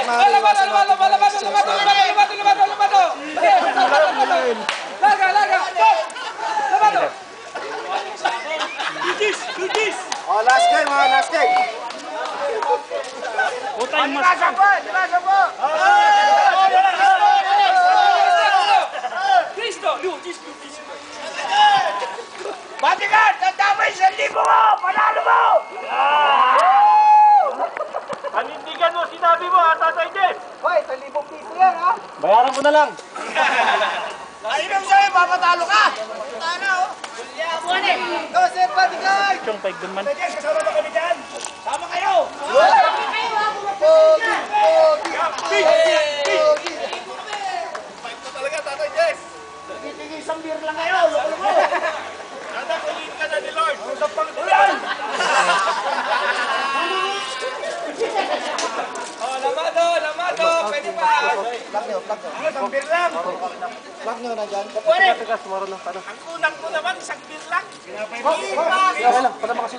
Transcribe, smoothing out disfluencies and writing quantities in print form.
Oh, last game, last game. Libasan po! Cristo! Batikan! Tandamay 1,000 mo! Panalo mo! Panindigan mo, sinabi mo ha, Tatay Jeff! Hoy, 1,000 piso yan, ha? Bayaran ko na lang. Ayun sa'yo, papatalo ka! Tana, oh! Go, Sir Batikan! Chong, paigdun man. Tatay Jeff, kasama ba kami dyan? Sama kayo! Fight ko talaga, Tatay Jeff! Titigil isang beer lang kayo, loko-loko! Nada, kulit ka na ni Lord! Usap pang ulan! Lamado! Pwede pa! Plug nyo. Isang beer lang! Plug nyo na dyan. Pwede! Tigas, maro na. Ang kulang ko naman, isang beer lang! Okay lang, para makasi